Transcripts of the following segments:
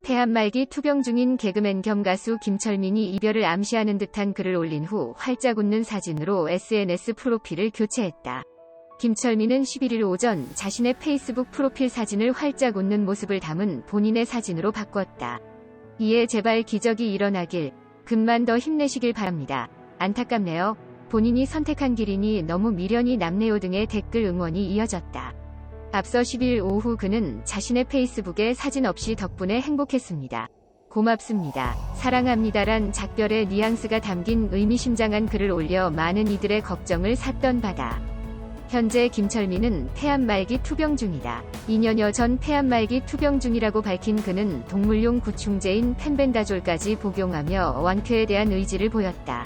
폐암 말기 투병 중인 개그맨 겸 가수 김철민이 이별을 암시하는 듯한 글을 올린 후 활짝 웃는 사진으로 SNS 프로필을 교체했다. 김철민은 11일 오전 자신의 페이스북 프로필 사진을 활짝 웃는 모습을 담은 본인의 사진으로 바꿨다. 이에 제발 기적이 일어나길, 금만 더 힘내시길 바랍니다. 안타깝네요. 본인이 선택한 길이니 너무 미련이 남네요 등의 댓글 응원이 이어졌다. 앞서 10일 오후 그는 자신의 페이스북에 사진 없이 덕분에 행복했습니다. 고맙습니다. 사랑합니다란 작별의 뉘앙스가 담긴 의미심장한 글을 올려 많은 이들의 걱정을 샀던 바다. 현재 김철민은 폐암 말기 투병 중이다. 2년여 전 폐암 말기 투병 중이라고 밝힌 그는 동물용 구충제인 펜벤다졸까지 복용하며 완쾌에 대한 의지를 보였다.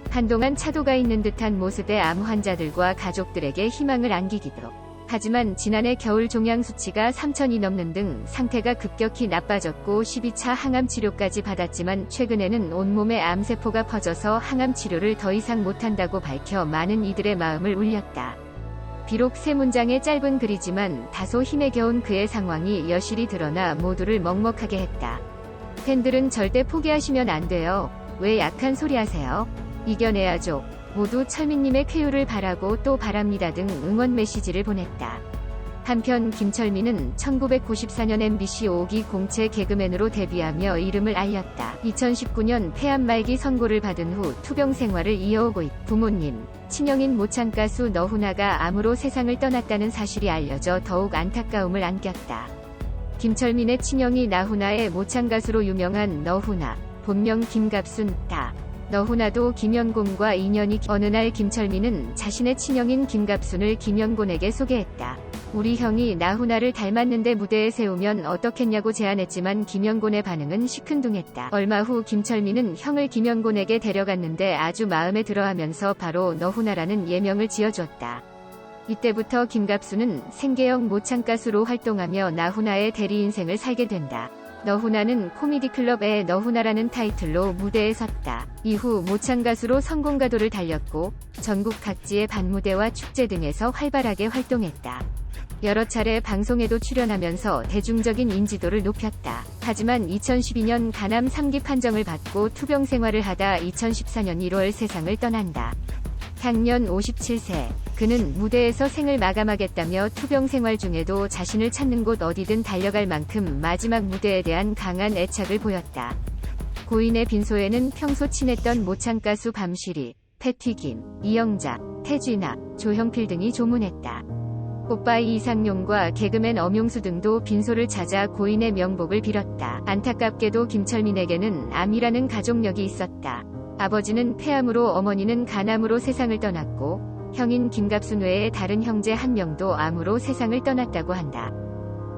한동안 차도가 있는 듯한 모습의 암 환자들과 가족들에게 희망을 안기기도. 하지만 지난해 겨울 종양 수치가 3,000이 넘는 등 상태가 급격히 나빠졌고 12차 항암 치료까지 받았지만 최근에는 온몸에 암세포가 퍼져서 항암 치료를 더 이상 못한다고 밝혀 많은 이들의 마음을 울렸다. 비록 3문장의 짧은 글이지만 다소 힘에 겨운 그의 상황이 여실히 드러나 모두를 먹먹하게 했다. 팬들은 절대 포기하시면 안 돼요. 왜 약한 소리 하세요? 이겨내야죠. 모두 철민님의 쾌유를 바라고 또 바랍니다 등 응원 메시지를 보냈다. 한편 김철민은 1994년 MBC 5기 공채 개그맨으로 데뷔하며 이름을 알렸다. 2019년 폐암 말기 선고를 받은 후 투병 생활을 이어오고 있다. 부모님, 친형인 모창 가수 너훈아가 암으로 세상을 떠났다는 사실이 알려져 더욱 안타까움을 안겼다. 김철민의 친형이 나훈아의 모창 가수로 유명한 너훈아, 본명 김갑순, 다. 너훈아도 김연곤과 인연이 어느 날 김철민은 자신의 친형인 김갑순을 김연곤에게 소개했다. 우리 형이 나훈아를 닮았는데 무대에 세우면 어떻겠냐고 제안했지만 김연곤의 반응은 시큰둥했다. 얼마 후 김철민은 형을 김연곤에게 데려갔는데 아주 마음에 들어하면서 바로 너훈아라는 예명을 지어줬다. 이때부터 김갑순은 생계형 모창 가수로 활동하며 나훈아의 대리 인생을 살게 된다. 너훈아는 코미디클럽의 너훈아라는 타이틀로 무대에 섰다. 이후 모창 가수로 성공가도를 달렸고 전국 각지의 반무대와 축제 등에서 활발하게 활동했다. 여러 차례 방송에도 출연하면서 대중적인 인지도를 높였다. 하지만 2012년 간암 3기 판정을 받고 투병 생활을 하다 2014년 1월 세상을 떠난다. 향년 57세. 그는 무대에서 생을 마감하겠다며 투병 생활 중에도 자신을 찾는 곳 어디든 달려갈 만큼 마지막 무대에 대한 강한 애착을 보였다. 고인의 빈소에는 평소 친했던 모창 가수 밤시리, 패튀김, 이영자, 태진아, 조형필 등이 조문했다. 오빠이 이상용과 개그맨 엄용수 등도 빈소를 찾아 고인의 명복을 빌었다. 안타깝게도 김철민에게는 암이라는 가족력이 있었다. 아버지는 폐암으로 어머니는 간암으로 세상을 떠났고 형인 김갑순 외에 다른 형제 한 명도 암으로 세상을 떠났다고 한다.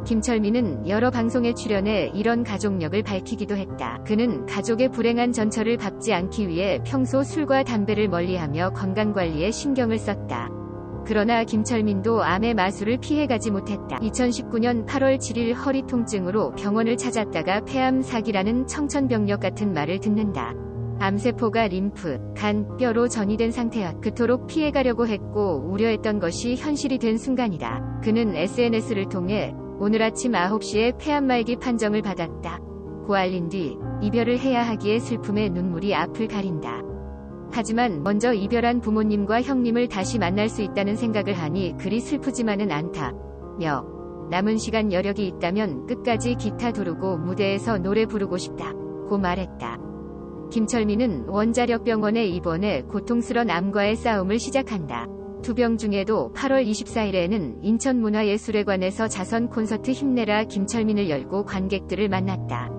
김철민은 여러 방송에 출연해 이런 가족력을 밝히기도 했다. 그는 가족의 불행한 전철을 밟지 않기 위해 평소 술과 담배를 멀리하며 건강관리에 신경을 썼다. 그러나 김철민도 암의 마술을 피해가지 못했다. 2019년 8월 7일 허리 통증으로 병원을 찾았다가 폐암 4기라는 청천벽력 같은 말을 듣는다. 암세포가 림프, 간, 뼈로 전이된 상태였다. 그토록 피해가려고 했고 우려했던 것이 현실이 된 순간이다. 그는 SNS를 통해 오늘 아침 9시에 폐암 말기 판정을 받았다 고 알린 뒤 이별을 해야 하기에 슬픔에 눈물이 앞을 가린다. 하지만 먼저 이별한 부모님과 형님을 다시 만날 수 있다는 생각을 하니 그리 슬프지만은 않다며 남은 시간 여력이 있다면 끝까지 기타 두르고 무대에서 노래 부르고 싶다 고 말했다. 김철민은 원자력병원에 입원해 고통스런 암과의 싸움을 시작한다. 투병 중에도 8월 24일에는 인천문화예술회관에서 자선 콘서트 힘내라 김철민을 열고 관객들을 만났다.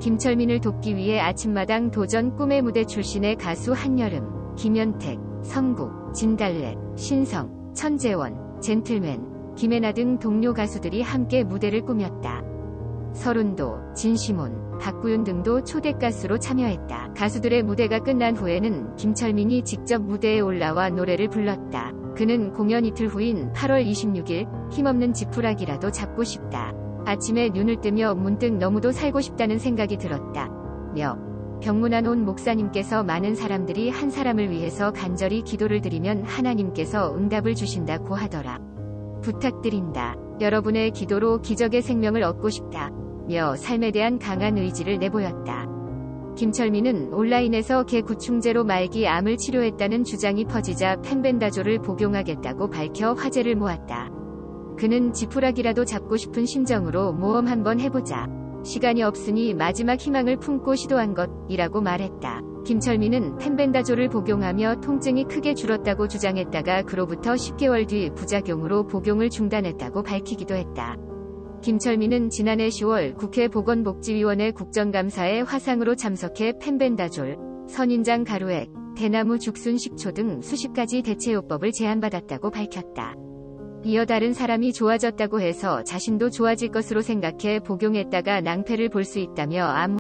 김철민을 돕기 위해 아침마당 도전 꿈의 무대 출신의 가수 한여름, 김연택, 성국, 진달래, 신성, 천재원, 젠틀맨, 김혜나 등 동료 가수들이 함께 무대를 꾸몄다. 서른도, 진시몬, 박구윤 등도 초대 가수로 참여했다. 가수들의 무대가 끝난 후에는 김철민이 직접 무대에 올라와 노래를 불렀다. 그는 공연 이틀 후인 8월 26일 힘없는 지푸라기라도 잡고 싶다. 아침에 눈을 뜨며 문득 너무도 살고 싶다는 생각이 들었다며 병문안 온 목사님께서 많은 사람들이 한 사람을 위해서 간절히 기도를 드리면 하나님께서 응답을 주신다고 하더라. 부탁드린다. 여러분의 기도로 기적의 생명을 얻고 싶다. 며 삶에 대한 강한 의지를 내보였다. 김철민은 온라인에서 개 구충제로 말기 암을 치료했다는 주장이 퍼지자 펜벤다졸을 복용하겠다고 밝혀 화제를 모았다. 그는 지푸라기라도 잡고 싶은 심정으로 모험 한번 해보자. 시간이 없으니 마지막 희망을 품고 시도한 것이라고 말했다. 김철민은 펜벤다졸을 복용하며 통증이 크게 줄었다고 주장했다가 그로부터 10개월 뒤 부작용으로 복용을 중단했다고 밝히기도 했다. 김철민은 지난해 10월 국회 보건복지위원회 국정감사에 화상으로 참석해 펜벤다졸, 선인장 가루액, 대나무 죽순 식초 등 수십 가지 대체요법을 제안받았다고 밝혔다. 이어 다른 사람이 좋아졌다고 해서 자신도 좋아질 것으로 생각해 복용했다가 낭패를 볼 수 있다며 암